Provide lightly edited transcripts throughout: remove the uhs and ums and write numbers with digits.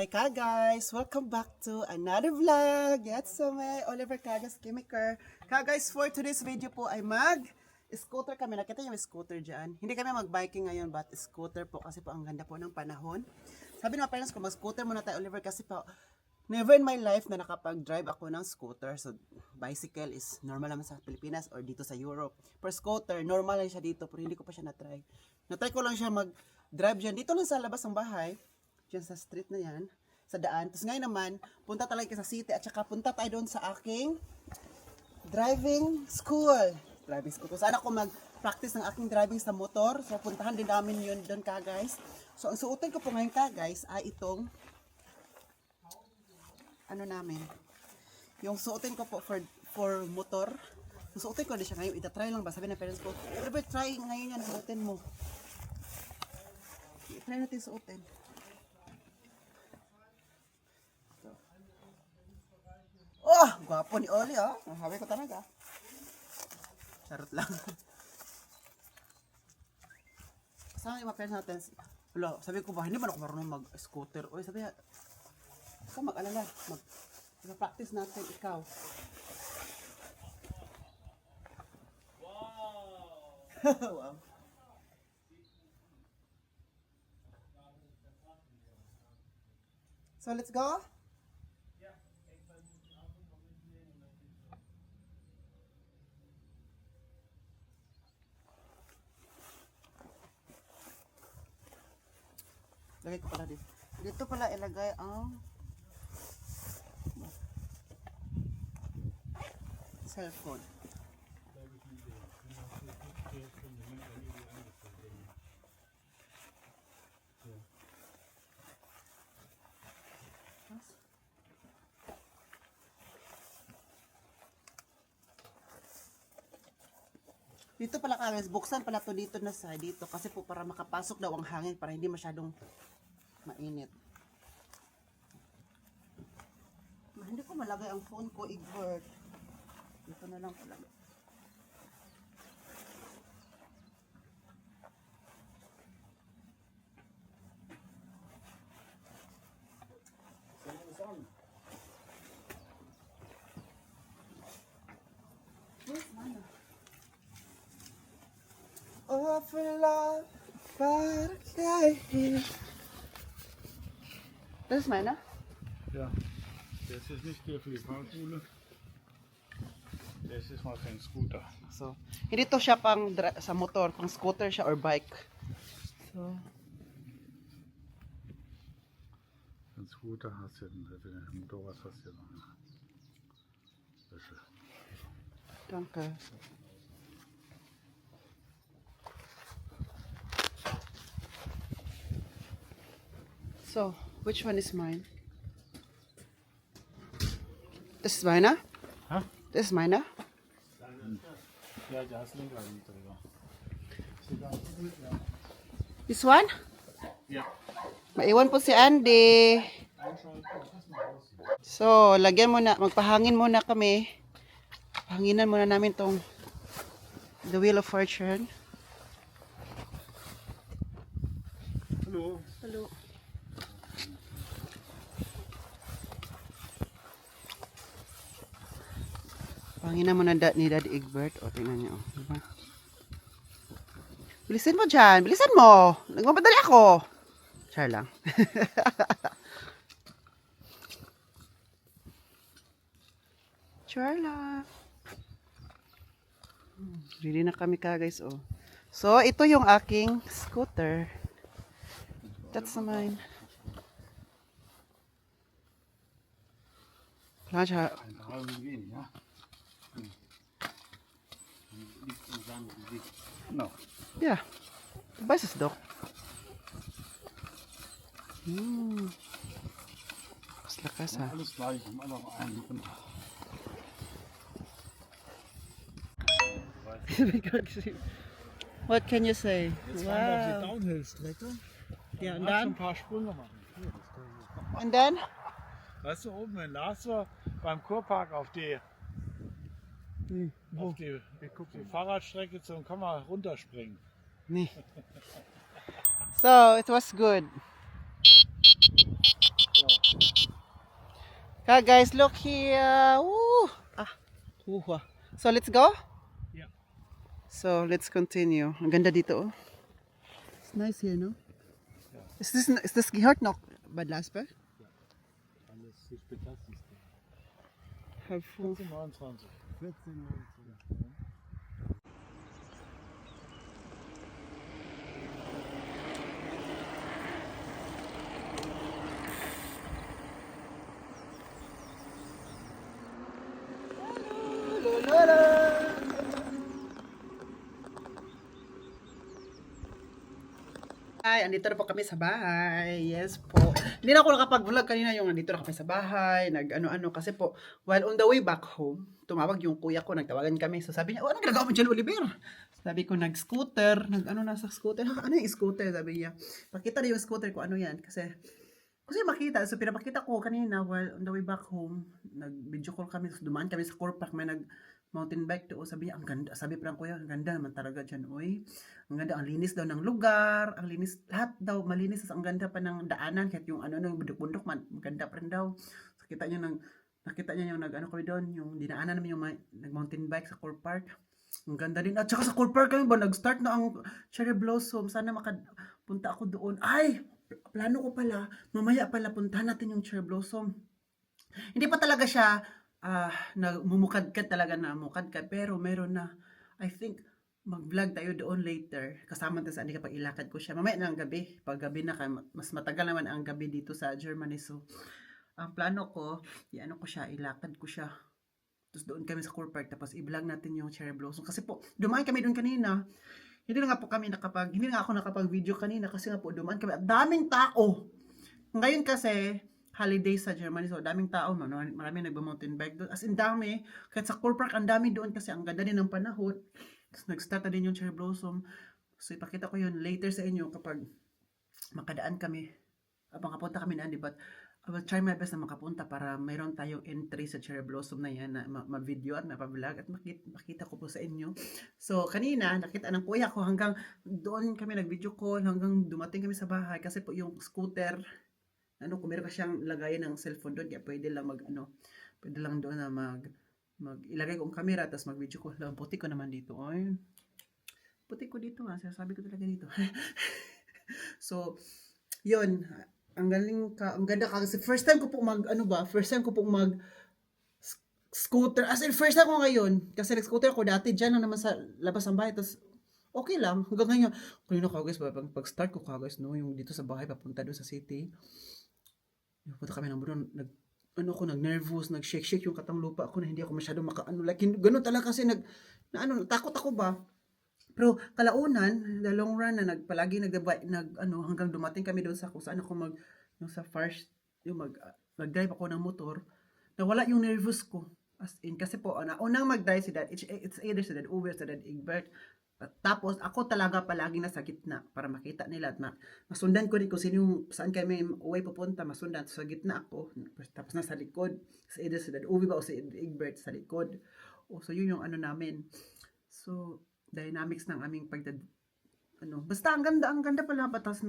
Ka guys, welcome back to another vlog. Yes, so may Oliver Kagas Chemiker. Ka guys, for today's video po ay scooter kami. Nakita niyo yung scooter dyan. Hindi kami mag-biking ngayon but scooter po kasi po ang ganda po ng panahon. Sabi ng mga parents ko, mag-scooter muna tayo Oliver kasi po never in my life na nakapag-drive ako ng scooter. So bicycle is normal naman sa Pilipinas or dito sa Europe. Per scooter, normal lang siya dito pero hindi ko pa siya na-try. Na-try ko lang siya mag-drive dyan. Dito lang sa labas ng bahay. Diyan sa street na yan, sa daan. Tapos ngayon naman, punta talaga sa city at saka punta tayo doon sa aking driving school. Driving school. Kung saan ako mag-practice ng aking driving sa motor. So puntahan din namin yun doon ka guys. So ang suotin ko po ngayon ka guys ay itong ano namin. Yung suotin ko po for motor. Yung suotin ko na siya ngayon. Itatry lang ba? Sabi ng parents ko, Robert, try ngayon yan. Suotin mo. I-try natin suotin. Oh, gwapo ni Oli, oh. Sabi ko talaga. Charot lang. Saan yung mga parents natin? Wala, sabi ko ba, hindi man ako marunong mag-scooter. Uy, sabi niya, ikaw mag-alala. Mag-practice natin, ikaw. Wow! Wow. So, let's go? Lagay ko pala dito. Dito pala ilagay ang cellphone. Dito pala guys, buksan pala to dito na sa dito kasi po para makapasok daw ang hangin para hindi masyadong mainit. Hindi ko malagay ang phone ko, Egbert. Dito na lang pala. Oh, for love, para kayo. Das ist meiner? Ja, das ist nicht der für die Fahrschule. Das ist mal für einen Scooter. So, hindi to siya pang sa motor, pang scooter siya or bike. So, Ein Scooter hast du, für den Motorrad hast du noch eine Wäsche. danke. So, which one is mine? Das ist meiner? Hä? Das ist meiner? Ja, da ist Lenker drüber. Steht da gut, ja. This one? Ja. Maiwan po si Andy. So, lagyan muna, magpahangin muna kami. Pahanginan muna namin tong The Wheel of Fortune. Hallo. Hello. Pahanginan muna ni Daddy Egbert. O, tingnan niyo. Diba? Bilisan mo dyan. Bilisan mo. Nagmamadali ako. Char lang. Char lang. Ready na kami ka guys. Oh. So, ito yung aking scooter. That's mine. Kailangan siya. Ein halben gehen, ja. Liegt in seinem Gesicht. Genau. Yeah. Du weißt es doch. Was lakas ha. Alles gleich, haben alle noch einen. What can you say? Jetzt fahren wir auf die Downhill-Strecke. Ja, und Magst du ein dann? paar Sprünge machen. Hier, das kann ich machen. And then? Weißt du, oben in Laster beim Kurpark auf die Fahrradstrecke zum kann man runterspringen. Nee. So, it was good. Ja, Guys, look here. Woo! Woo. So let's go. Yeah. So let's continue. Ang ganda dito. Oh. It's nice here, no? Is this gehört noch Bad Lasberg? Alles ist betastet. Have fun. 29. 14, 19. Ay, andito na po kami sa bahay. Yes po. Hindi na ako nakapag-vlog kanina yung andito na kami sa bahay, nag-ano-ano kasi po, while on the way back home, tumawag yung kuya ko, nagtawagan kami. So sabi niya, oh, anong ginagawa mo dyan, Oliver? Sabi ko, nag-scooter, nag-ano na sa scooter. Ha, ano yung scooter? Sabi niya, pakita na yung scooter ko, ano yan? Kasi makita. So pinapakita ko kanina while on the way back home, nag-video call kami, so dumaan kami sa core park, may mountain bike to. Sabi niya, ang ganda. Sabi parang kuya, ang ganda naman talaga dyan. Uy, ang ganda. Ang linis daw ng lugar. Ang linis. Lahat daw malinis. Ang ganda pa ng daanan. Kahit yung bundok-bundok, maganda pa rin daw. So, nakita niya yung nag-ano kami doon. Yung dinaanan namin yung nag-mountain bike sa core park. Ang ganda din. At saka sa core park kami ba, nag-start na ang cherry blossom. Sana makapunta ako doon. Ay, plano ko pala. Mamaya pala puntahan natin yung cherry blossom. Hindi pa talaga siya mumukadkad talaga na mukadkad, pero meron na. I think mag-vlog tayo doon later kasama tayo sa hindi kapag ilakad ko siya mamaya na ang gabi, pag gabi na mas matagal naman ang gabi dito sa Germany. So ang plano ko, iano ko siya, ilakad ko siya, tapos doon kami sa core park, tapos i-vlog natin yung cherry blossom kasi po dumaan kami doon kanina. Hindi na nga ako nakapag-video kanina kasi nga po dumaan kami at daming tao. Ngayon kasi holiday sa Germany, so daming tao, marami nagba-mountain bike doon. As in dami, kahit sa core park, ang dami doon kasi ang ganda din ng panahon. Tapos nag-start na din yung cherry blossom. So ipakita ko yun later sa inyo kapag makadaan kami. Makapunta kami na, but I will try my best na makapunta para mayroon tayong entry sa cherry blossom na yan na ma-video at ma-vlog at makita ko po sa inyo. So kanina, nakita ng kuya ko hanggang doon kami nag-video call, hanggang dumating kami sa bahay kasi po yung scooter, kung meron ka siyang lagayan ng cellphone doon, kaya pwede lang doon na ilagay ko ang camera, tapos mag-video ko lang. Puti ko naman dito. Ay, puti ko dito ha, sabi ko talaga dito. So, yun, ang ganda ka, kasi first time ko po scooter, as in first time ko ngayon, kasi nag-scooter ko dati, dyan lang naman sa labas ng bahay, tapos okay lang, hanggang ngayon, kanina ka guys, pag-start ko ka guys, yung dito sa bahay, papunta doon sa city, punta kami ng buron, nag-nervous, nag-shake yung katang lupa ako na hindi ako masyadong like, ganun talaga kasi takot ako ba? Pero kalaunan, the long run na palagi hanggang dumating kami doon sa kung saan ako sa first, mag-drive ako ng motor, nawala yung nervous ko. As in, kasi po, unang mag-drive si Dad, it's either si Dad Uwe, si Dad Egbert. Tapos ako talaga palagi nasa gitna para makita nila at masundan ko rin kung saan kami uwi pupunta, masundan. So, sa gitna ako, tapos nasa likod, sa either si Dad Uwe ba o si Egbert sa likod. So yun yung namin. So dynamics ng aming basta ang ganda pala pa. Tapos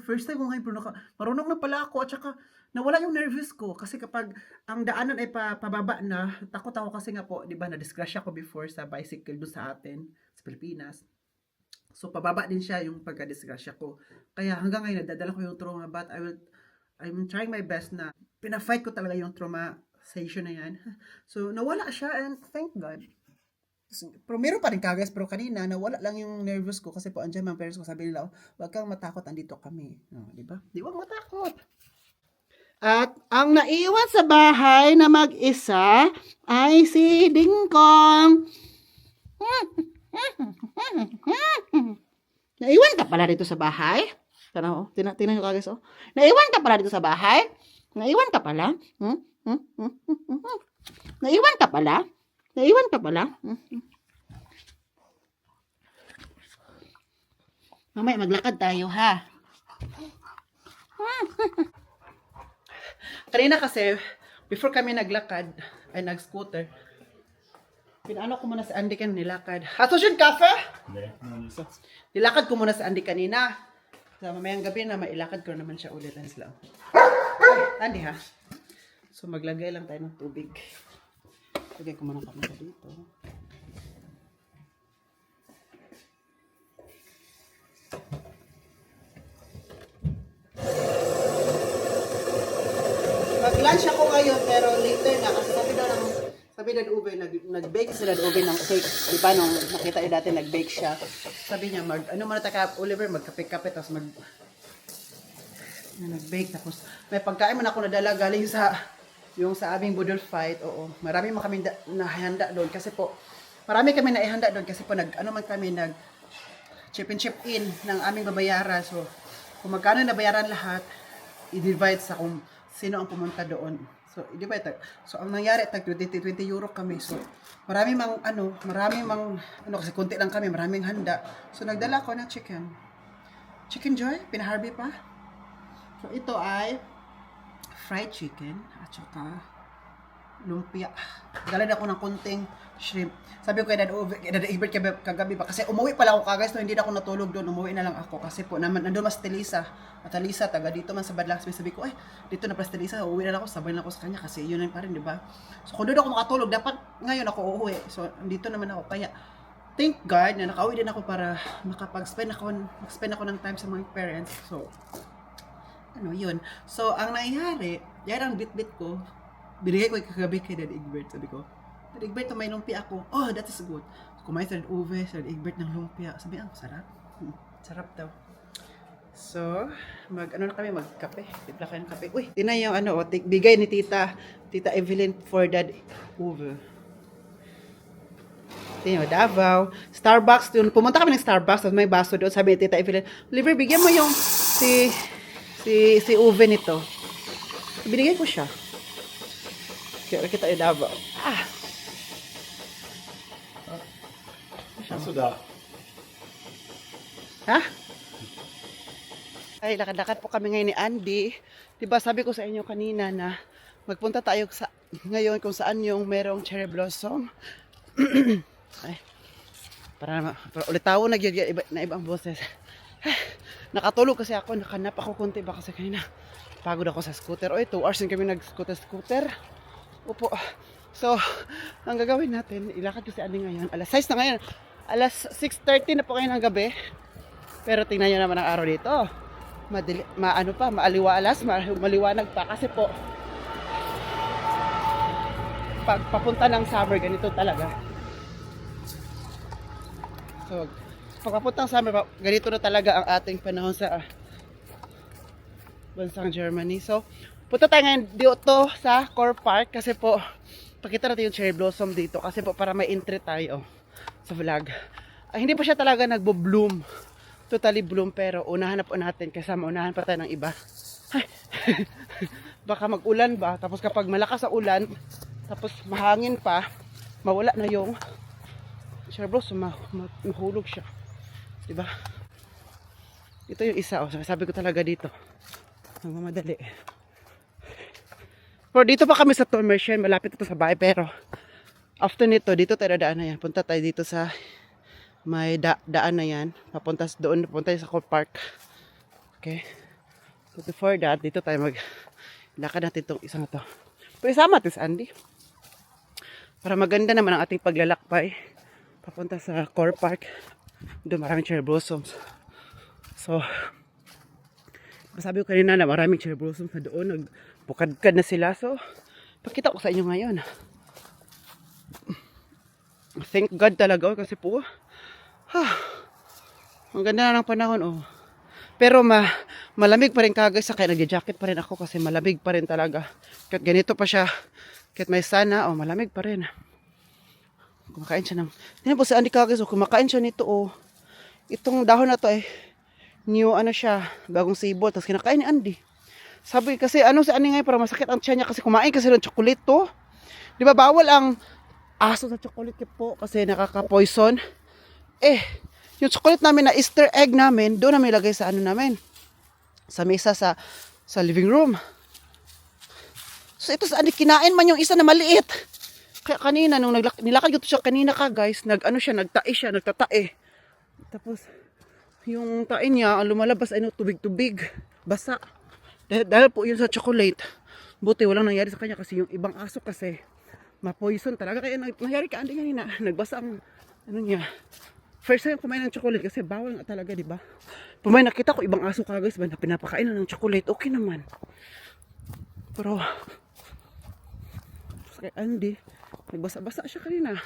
first time ko ngayon, pero marunong na pala ako, at saka nawala yung nervous ko kasi kapag ang daanan ay pababa na, takot ako kasi nga po, di ba, na-disgrasya ko before sa bicycle doon sa atin, sa Pilipinas. So pababa din siya yung pagka-disgrasya ko. Kaya hanggang ngayon, nadadala ko yung trauma, but I'm trying my best na pina-fight ko talaga yung trauma session na yan. So nawala siya, and thank God. Pero meron pa rin guys, pero kanina nawala lang yung nervous ko kasi po andyan mga parents ko, sabi nila, wag kang matakot, andito kami. Di ba? Di wag matakot. At ang naiwan sa bahay na mag-isa ay si Dingkong. Naiwan ka pala dito sa bahay? Tingnan nyo guys, oh. Naiwan ka pala dito sa bahay? Naiwan ka pala? Naiwan ka pala? Naiwan ka pala? Mamaya maglakad tayo, ha? Kanina kasi, before kami naglakad, ay nag-scooter, pinaano ko muna si Andy kanina nilakad. Hato siya kafe? Nilakad ko muna si Andy kanina. Sa mamayang gabi na mailakad ko naman siya ulit. Lang. Andi ha. So maglagay lang tayo ng tubig. Lagay ko muna kami dito. Mag-lunch ako ngayon pero later na kasi sabi ng ube, nag-bake sila ng ube ng cake. Di ba nung nakita niyo dati nag-bake siya. Sabi niya, ano muna taka Oliver, magkape-kape tapos nag-bake tapos may pagkain man ako nadala galing sa aming budol fight. Oo, marami man kami nahanda doon kasi po marami kami naihanda doon kasi po nag chip in ng aming babayaran. So kung magkano nabayaran lahat, i-divide sa kung sino ang pumunta doon. So, i-divide. So, ang nangyari, tag 20 euro kami. So, marami mang kasi konti lang kami, maraming handa. So, nagdala ko ng chicken. Chicken Joy, pinaharbi pa. So, ito ay fried chicken at saka lumpia. Dala ako ng konting shrimp. Sabi ko kay Dad Egbert kagabi pa kasi umuwi pala ako kagayos no, hindi na ako natulog doon, umuwi na lang ako kasi po nandoon mas Telisa. At Telisa taga dito man sa Badlangs. Sabi ko, ay, dito na pas Telisa, uuwi na lang ako, sabay na ako sa kanya kasi yun pa rin, di ba? So kung doon ako makatulog, dapat ngayon ako uuwi. So dito naman ako kaya thank God na nakauwi din ako para mag-spend ako ng time sa mga parents. So yun. So ang nangyari, yan ang bit-bit ko. Binigay ko kagabi kay Dad Egbert. Sabi ko, Dad Egbert, may lumpia ako. Oh, that is good. Kumain sa Dad Egbert ng lumpia. Sabi, sarap. Sarap daw. So, na kami, magkape. Tipla kayo ng kape. Uy, tina yung bigay ni Tita Evelyn for Dad Uwe. Tina, Davao. Starbucks, yun. Pumunta kami ng Starbucks, tapos may baso doon. Sabi ni Tita Evelyn, Oliver, bigyan mo yung si Uwe nito. Binigay ko siya. Kaya kita Davao. Sudah. Ha? Ay, lakad-lakad po kami ngayon ni Andy. Diba sabi ko sa inyo kanina na magpunta tayo ngayon kung saan yung merong cherry blossom. Ay, para ulit tawo na ibang boses. Nakatulog kasi ako, nakanap ako konti ba kasi kanina pagod ako sa scooter. Oy, 2 hours din kami nag-scooter. Upo. So, ang gagawin natin, ilakad ko si Andy ngayon. Alas 6 na ngayon. Alas 6:30 na po ngayon ng gabi. Pero tingnan nyo naman ang araw dito. Maliwanag pa kasi po pag papunta ng summer, ganito talaga. So, pag papunta ng summer, ganito na talaga ang ating panahon sa bansang Germany. So, punta tayo ngayon dito sa Core Park kasi po pakita natin yung cherry blossom dito kasi po para may entry tayo sa vlog. Hindi pa siya talaga nagbo-bloom. Totally bloom pero unahan na po natin kasi maunahan pa tayo ng iba. Baka mag-ulan ba? Tapos kapag malakas ang ulan, tapos mahangin pa, mawala na yung cherry blossom, mahulog siya. Diba? Ito yung isa. Sabi ko talaga dito. Nagmamadali. Pero dito pa kami sa Tomercian, malapit ito sa bahay pero after nito, dito tayo daan na yan. Punta tayo dito sa may daan na yan. Papunta tayo sa Core Park. Okay. But before that, dito tayo lakad natin itong isang to. Pero isama ito si Andy. Para maganda naman ang ating paglalakbay. Papunta sa Core Park. Doon maraming cherry blossoms. So, sabi ko kanina na maraming cherry blossoms na doon. Nagbukadkad na sila. So, pakita ko sa inyo ngayon. Thank God talaga kasi po ang ganda na ng panahon pero malamig pa rin kagay sa kaya nagja-jacket pa rin ako kasi malamig pa rin talaga kahit ganito pa siya kahit may sana malamig pa rin. Kumakain siya ng tingnan po si Andy kagay kumakain siya nito itong dahon na to new siya bagong sibol tapos kinakain ni Andy. Sabi kasi si Andy ngayon para masakit ang tiyan niya kasi kumain kasi ng chocolate to. Di ba bawal ang aso sa chocolate po kasi nakaka-poison. Yung chocolate namin na Easter egg namin, doon namin ilagay sa namin. Sa mesa sa living room. So ito sa kinain man yung isa na maliit. Kaya kanina nung nilakad ko siya kanina guys, nagtatae. Tapos yung tae niya, ang lumalabas ay tubig-tubig, basa. Dahil po yun sa chocolate, buti walang nangyari sa kanya kasi yung ibang aso kasi ma-poison talaga. Kaya nangyari ka Andy kanina, nagbasa ang ano niya. First time kumain ng chocolate kasi bawal nga talaga, di ba? Pumay nakita ko ibang aso ka guys, ba na pinapakain na ng chocolate, okay naman. Pero kay Andy, nagbasa-basa siya kanina.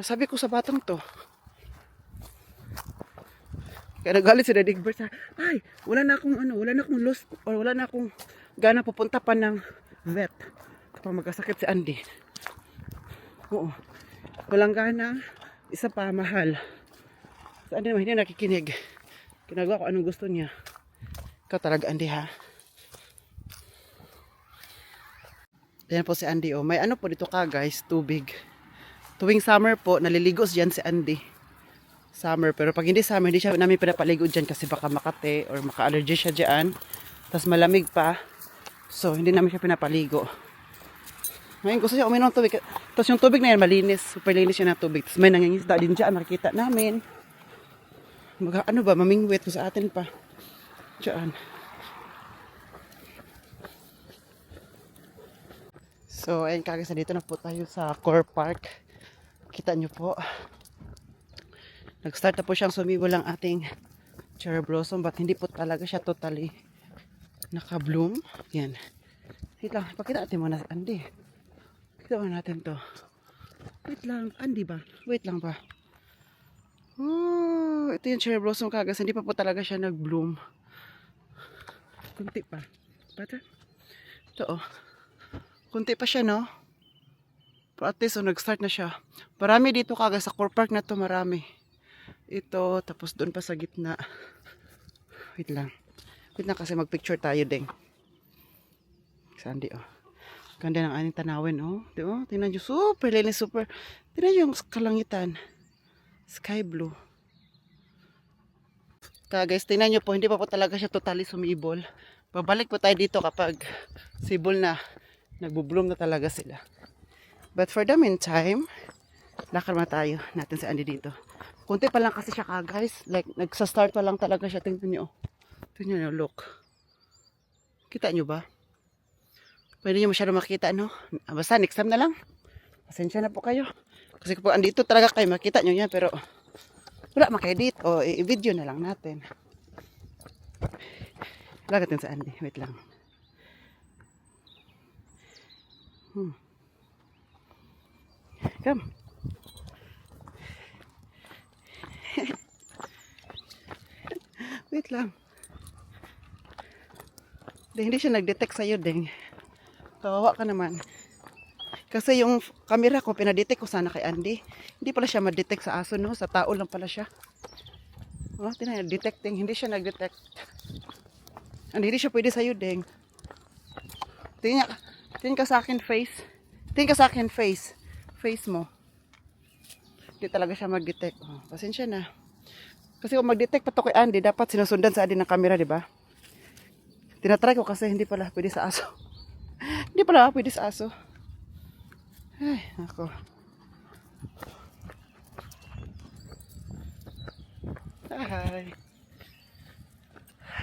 Sabi ko sa batang to, kaya nagalit si Daddy Egbert sa, ay, wala na akong lost, or wala na akong gana pupunta pa ng vet kapag magkasakit si Andy. Oo. Walang gana, isa pa, mahal. Si Andy naman, hindi nakikinig. Ginagawa ko anong gusto niya. Ikaw talaga, Andy, ha? Ayan po si Andy, oh. May ano po dito ka, guys, tubig. Tuwing summer po, naliligos dyan si Andy. Summer, pero pag hindi summer, hindi siya namin pinapaligo dyan kasi baka makate or maka-allergy siya dyan. Tapos malamig pa. So, hindi namin siya pinapaligo. Ngayon, gusto siya uminom ng tubig. Tapos yung tubig na yan, malinis. Super linis siya na tubig. Tapos may nangingisda din dyan, makikita namin. Ano ba, mamingwit ko sa atin pa. Dyan. So, ayun kagasa dito na po tayo sa Core Park. Kita nyo po. Nag-start na po siyang sumibol ang ating cherry blossom, but hindi po talaga siya totally naka-bloom. Yan. Wait lang, pakita natin muna si Andy. Pakita muna natin to. Wait lang, Andy ba? Wait lang ba? Oh, ito yung cherry blossom kagas. Hindi pa po talaga siya nag-bloom. Kunti pa. Bata? Ito oh. Kunti pa siya, no? Pero at least, so, nag-start na siya. Marami dito kagas. Sa Core Park na to, marami. Ito, tapos doon pa sa gitna. Wait lang. Wait lang kasi mag-picture tayo din. Sandy, oh. Ganda ng aning tanawin, oh. Di ba? Tingnan nyo, super linis, super. Tingnan nyo yung kalangitan. Sky blue. Kaya guys, tingnan nyo po, hindi pa po talaga siya totally sumibol. Babalik po tayo dito kapag sibol na. Nagbo-bloom na talaga sila. But for the meantime, lakad na tayo natin sa Andy dito. Kunti pa lang kasi siya guys. Like, nagsa-start pa lang talaga siya. Tingnan nyo. Tingnan nyo, look. Kita nyo ba? Pwede nyo masyado makita, no? Basta, next time na lang. Pasensya na po kayo. Kasi kapag andito talaga kayo, makita nyo yan. Pero, wala maka-edit. O, i-video na lang natin. Lagat din sa Andy. Wait lang. Come. Wait lang. Hindi siya nag-detect sa'yo, Deng. Kawawa ka naman. Kasi yung camera ko, pinadetect ko sana kay Andy. Hindi pala siya ma-detect sa aso, no? Sa tao lang pala siya. Oh, tinay, detecting. Hindi siya nag-detect. Hindi siya pwede sa'yo, Deng. Tingin ka sa akin, face. Tingin ka sa akin, face. Face mo. Hindi talaga siya mag-detect. Oh, pasensya na. Kasi kung mag-detect pa to kay Andy, dapat sinusundan sa Andy ng camera, di ba? Tinatry ko kasi hindi pala pwede sa aso. Hindi pala pwede sa aso. Ay, ako. Hi.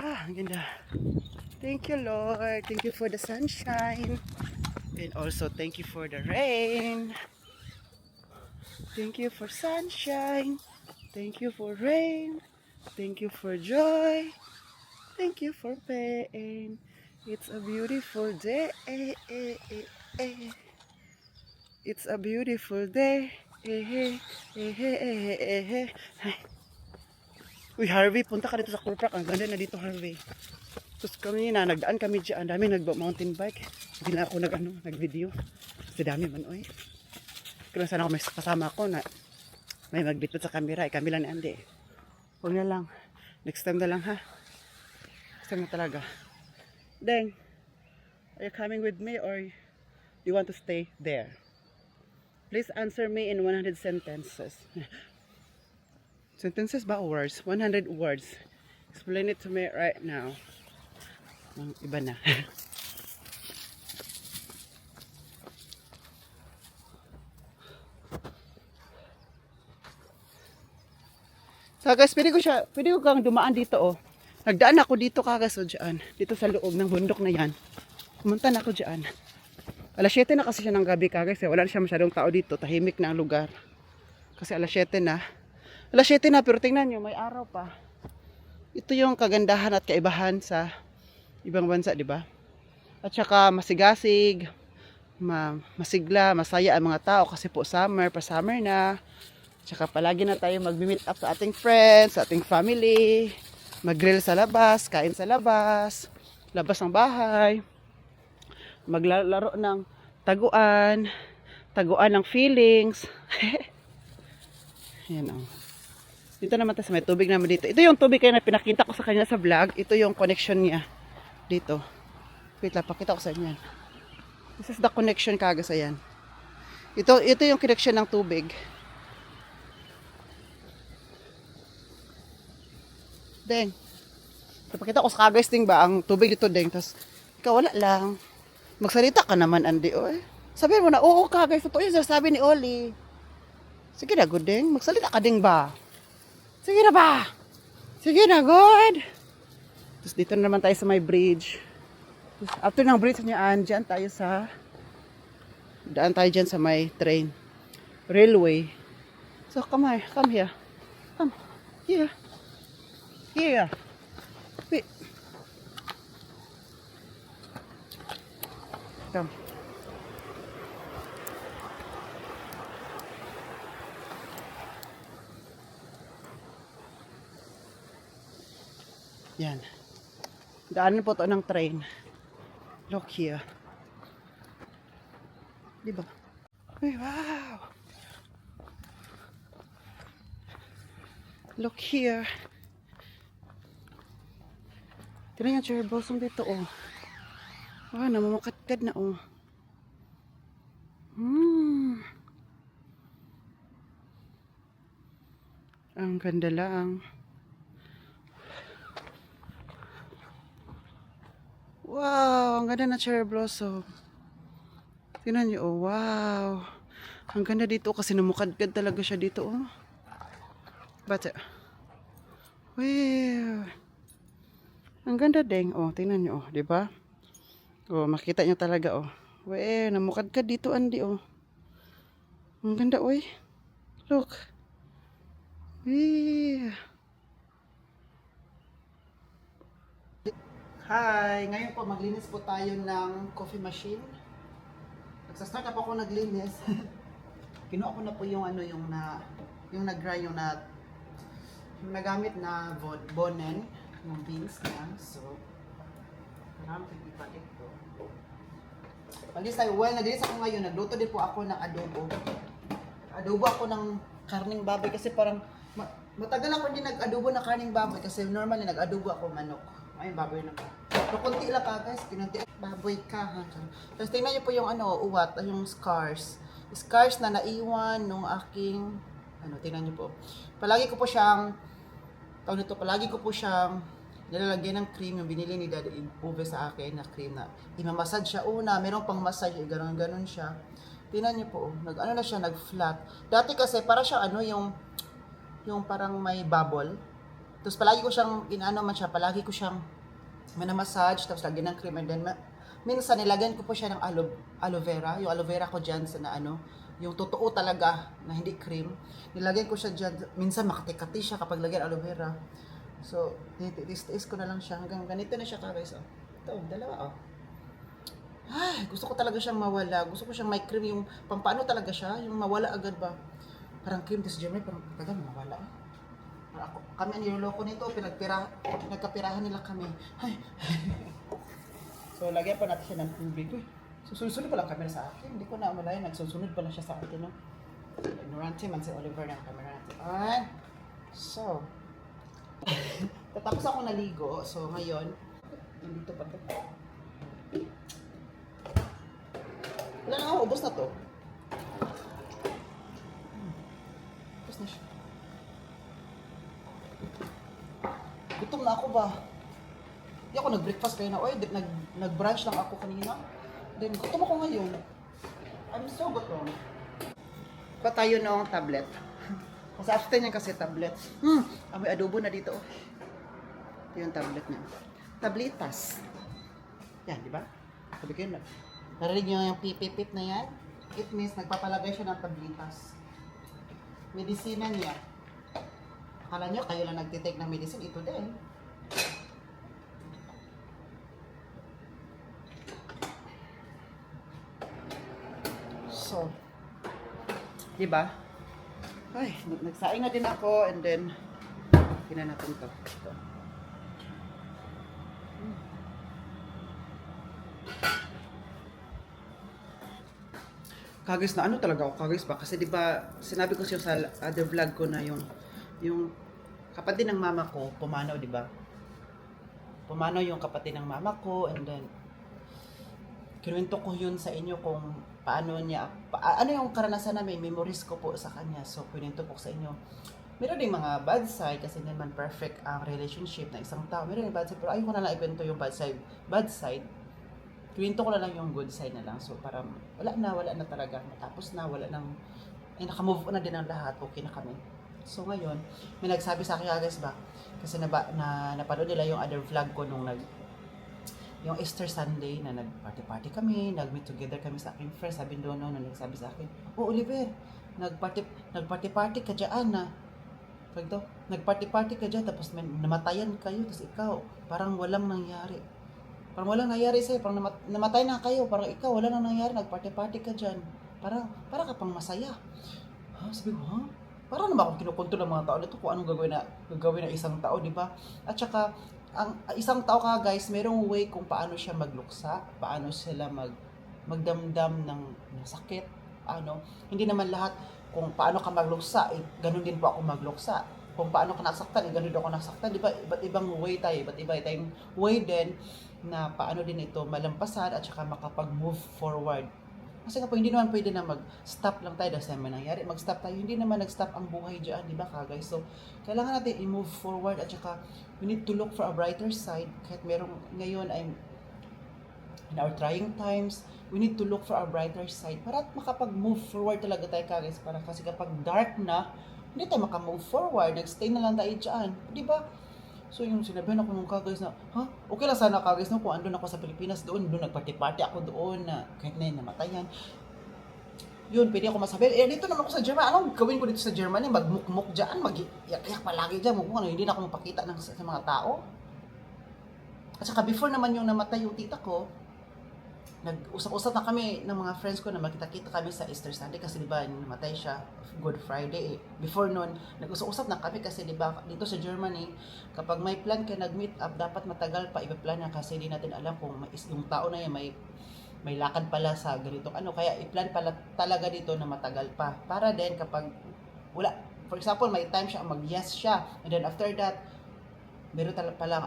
Ang ganda. Thank you, Lord. Thank you for the sunshine. And also, thank you for the rain. Thank you for sunshine. Thank you for rain. Thank you for joy. Thank you for pain. It's a beautiful day. It's a beautiful day. Uy, Harvey, punta ka dito sa Core Park. Ang ganda na dito, Harvey. Tapos kami na, nagdaan kami dyan. Ang dami nag-mountain bike. Hindi na ako nag-video. Kasi dami man, oy. Kaya sana ako may kasama ako na may magbitbit sa camera. Kami lang ni Andy. Huwag na lang. Next time na lang, ha? Next time na talaga. Deng, are you coming with me or do you want to stay there? Please answer me in 100 sentences. Sentences ba or words? 100 words. Explain it to me right now. Iba na. So guys, pwede ko kang dumaan dito, oh. Nagdaan ako dito kagas o dyan. Dito sa loob ng bundok na yan. Pumunta na ako dyan. Alas 7 na kasi siya ng gabi kagas. Wala na siya masyadong tao dito. Tahimik na ang lugar. Kasi alas 7 na. Alas 7 na pero tingnan nyo, may araw pa. Ito yung kagandahan at kaibahan sa ibang bansa, di ba? At saka masigasig, masigla, masaya ang mga tao kasi po summer, pa-summer na. At saka palagi na tayo mag-meet up sa ating friends, sa ating family. Mag-grill sa labas, kain sa labas, labas ng bahay. Maglalaro ng taguan, taguan ng feelings. Yan o. Dito naman tayo, may tubig naman dito. Ito yung tubig kaya na pinakita ko sa kanya sa vlog. Ito yung connection niya dito. Wait lang, pakita ko sa inyo. This is the connection kagas, ayan. Ito yung connection ng tubig. Deng. Pakita ko sa kagas ding ba ang tubig dito deng. Tapos ikaw wala lang. Magsalita ka naman Andy oy. Sabihin mo na, oo kagas, totoo yung sabi ni Oli. Sige na good deng. Magsalita ka ding ba? Sige na ba? Sige na good. Tapos dito na naman tayo sa may bridge. Tapos after ng bridge niyan, dyan tayo sa daan tayo dyan sa may train. Railway. So come here. Come here. Come. Here. Here. Wait. Come. Yan. Daanan po to ng train. Look here. Diba? Uy, wow! Look here. Tignan yung cherry blossom dito, oh. Wow, namamakatkad na, oh. Ang ganda lang. Wow, ang ganda na cherry blossom. Tingnan niyo, oh, wow. Ang ganda dito kasi namukadkad talaga siya dito, oh. Bata. Wow. Ang ganda ding, oh, tingnan niyo, oh, 'di ba? Oh, makita niyo talaga, oh. Wow, namukadkad dito, Andy, oh. Ang ganda, oy. Look. Wow. Hi! Ngayon po maglinis po tayo ng coffee machine. Nagsastart up ako naglinis. Kinuha ko na po yung ano yung nag-dry yung nagamit na bonen, yung beans na. So, marami pagpalit ko. Maglinis tayo. Well, naglinis ako ngayon. Nagluto din po ako ng adobo. Adobo ako ng karning baboy kasi parang matagal ako hindi nag-adobo na karning baboy kasi normally nag-adobo ako manok. Ayun, baboy na po. So, kunti lang ka guys, kinunti. Baboy ka ha. Tapos tingnan niyo po yung ano, uwat, yung scars. Scars na naiwan nung aking, tingnan niyo po. Palagi ko po siyang nilalagyan ng cream, yung binili ni Daddy Uve sa akin na cream na imamassage siya una, meron pang massage, ganun siya. Tingnan niyo po, nag-flat. Dati kasi para siya yung parang may bubble. Tapos palagi ko siyang palagi ko siyang minamassage, tapos lagyan ng cream, and then minsan nilagyan ko po siya ng aloe vera, yung aloe vera ko dyan sa yung totoo talaga na hindi cream. Nilagyan ko siya dyan, minsan makati-kati siya kapag lagyan aloe vera. So, tiis ko na lang siya hanggang ganito na siya guys. Oh. Ito, dalawa oh. Ay, gusto ko talaga siyang mawala. Gusto ko siyang may cream, yung pampaano talaga siya, yung mawala agad ba. Parang cream, tapos dyan parang tagal mawala. Kami ang niloloko nito, nagkapirahan nila kami. Ay. So, lagyan pa natin siya ng tubig. Uy, susunod pa lang camera sa akin. Hindi ko na malaya, nagsusunod pala siya sa akin. No? Ignorante man si Oliver ng camera natin. Alright. So, tatapos ako naligo. So, ngayon, nandito pa ito. Wala na ako, ubos na to. Ubos na siya. Gutom na ako ba? Hindi ako nag-breakfast kayo na. Oy, nag-brunch lang ako kanina. Then, gutom ako ngayon. I'm so gutom. Pa tayo ng tablet. Kasi after niyan kasi tablet. Amoy adobo na dito. Ito yung tablet niya. Tablitas. Yan, di ba? Sabi ko yun. Narinig nyo yung pipipip na yan? It means nagpapalagay siya ng tablitas. Medisina niya. Akala nyo, kayo lang nagtitake ng medicine. Ito din. So, di ba? Ay, nagsaing na din ako and then kina natin to. Ito. Kagis na ano talaga ako kagis ba kasi di ba sinabi ko siya sa other vlog ko na yung kapatid ng mama ko pumanaw, di ba? Pumanaw yung kapatid ng mama ko and then kinuwento ko yun sa inyo kung paano niya, ano yung karanasan namin, memories ko po sa kanya. So, kinuwento ko sa inyo. Meron din mga bad side kasi hindi naman perfect ang relationship na isang tao. Meron din bad side, pero ayaw ko na lang ikwento yung bad side. Bad side, kinuwento ko na lang yung good side na lang. So, para wala na talaga. Matapos na, wala nang, ay nakamove on na din ang lahat. Okay na kami. So, ngayon, may nagsabi sa akin, guys ba, kasi napanood nila yung other vlog ko nung yung Easter Sunday na nag-party kami, nag-meet together kami sa aking friends. Sabi doon na nagsabi sa akin, "Oh, Oliver, nagparty ka dyan na." Pag to, nagparty ka dyan, tapos namatayan kayo, tapos ikaw, parang walang nangyari. Parang walang nangyari sa'yo, parang namatay na kayo, parang ikaw, wala nang nangyari, nagparty ka dyan. Parang ka pang masaya. Ha? Sabi ko, ha? Parang naman akong kinukunto ng mga tao nito kung anong gagawin na isang tao, di ba? At saka, ang isang tao ka guys, merong way kung paano siya magluksa, paano sila magdamdam ng sakit, hindi naman lahat kung paano ka magluksa, ganun din po ako magluksa. Kung paano ka nasaktan, ganun din ako nasaktan, di ba? Iba't ibang way tayo, iba't iba tayong way din na paano din ito malampasan at saka makapag-move forward. Kasi kapag hindi naman pwede na mag-stop lang tayo dahil sa may nangyari, mag-stop tayo, hindi naman nag-stop ang buhay dyan, di ba guys? So, kailangan natin i-move forward at saka we need to look for a brighter side. Kahit merong ngayon ay in our trying times, we need to look for a brighter side para makapag-move forward talaga tayo guys. Para kasi kapag dark na, hindi tayo makamove forward, nag-stay na lang tayo dyan, di ba? So yung sinabihan ako nung kagais na, okay lang sana kagais no, kung andun ako sa Pilipinas, doon nagparty-party ako doon na kahit na yun namatayan. Yun, pwede ako masabi, dito naman ako sa Germany, anong gawin ko dito sa Germany? Magmukmuk dyan, mag-iyak palagi dyan, hindi na ako mapakita sa mga tao. At saka before naman yung namatay yung tita ko, nag-usap-usap na kami ng mga friends ko na magkita-kita kami sa Easter Sunday kasi di ba namatay siya Good Friday. Before noon, nag-usap-usap na kami kasi di ba dito sa Germany, kapag may plan ka nag-meet up, dapat matagal pa i-plan na kasi di natin alam kung yung tao na yan may lakad pala sa ganitong kaya i-plan pala talaga dito na matagal pa. Para din kapag wala, for example, may time siya mag-yes siya and then after that meron talaga palang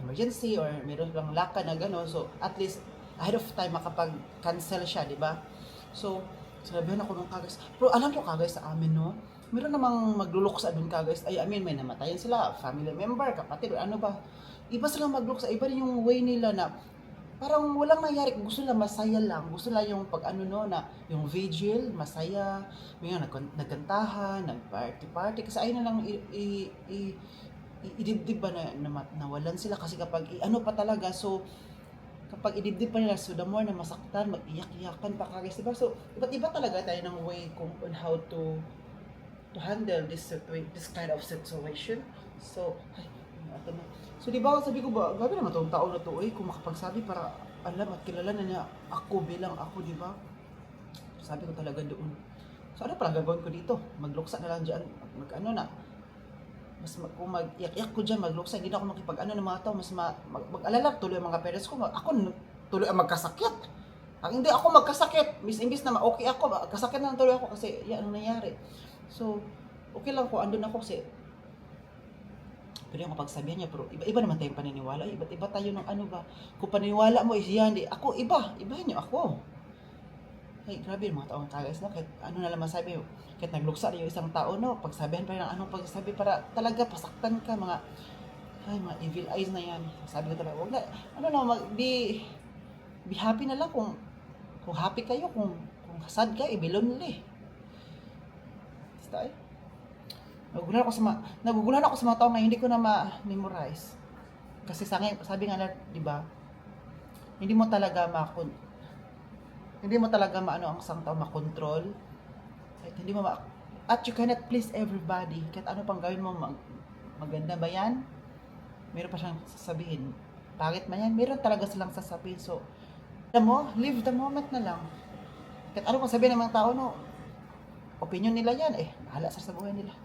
emergency or meron lang lakad na gano'n, so at least ahead of time makapag-cancel siya, di ba? So, sinabihan ako nung kagais. Pero alam ko kagais sa amin, no? Meron namang magluluksa doon kagais. May namatayan sila, family member, kapatid, ano ba? Iba silang magluksa, iba rin yung way nila na parang walang nangyari. Gusto nila masaya lang. Gusto nila yung na yung vigil, masaya. May nagkantahan, nag-party. Kasi ayun na lang idibdib ba na nawalan sila. Kasi kapag pa talaga, so kapag idibdib pa nila, so the more na masaktan, mag-iyak-iyakan pa kagais, diba? So, iba't iba talaga tayo ng way kung on how to handle this kind of situation. So, so diba, sabi ko ba, gabi naman itong tao na to, kung makapagsabi para alam at kilala na niya ako bilang ako, diba? Sabi ko talaga doon. So, ano pala gagawin ko dito? Magluksa na lang dyan, kung mag-iyak-iyak ko dyan, magluksa, hindi na ako makipag-ano ng mga tao, mas mag-alala, tuloy ang mga parents ko, ako tuloy ang magkasakit. Ang hindi ako magkasakit, imbis na okay ako, magkasakit na tuloy ako kasi yan ang nangyari. So, okay lang ko, andun ako kasi, pwede ako pagsabihan niya, pero iba naman tayong paniniwala, iba't iba tayo ng kung paniniwala mo is yan, ako ibahin niyo ako. Ay, grabe yung mga taong kagais, no? Kahit ano na lang masabi, kahit nagluksa na yung isang tao, no? Pagsabihan pa rin ng anong pagsabi para talaga pasaktan ka, mga evil eyes na yan. Sabi ko talaga, wag na, be happy na lang kung happy kayo, kung sad ka, ibilon nila Basta Nagugulan ako sa mga tao na hindi ko na ma-memorize. Kasi sabi nga na, di ba, hindi mo talaga maano ang isang tao makontrol. At hindi mo at you cannot please everybody. Kahit ano pang gawin mo, maganda ba yan? Meron pa siyang sasabihin. Pangit man yan, meron talaga silang sasabihin. So, alam mo, live the moment na lang. Kahit ano pang sabihin ng mga tao, no, opinion nila yan, bahala sa buhay nila.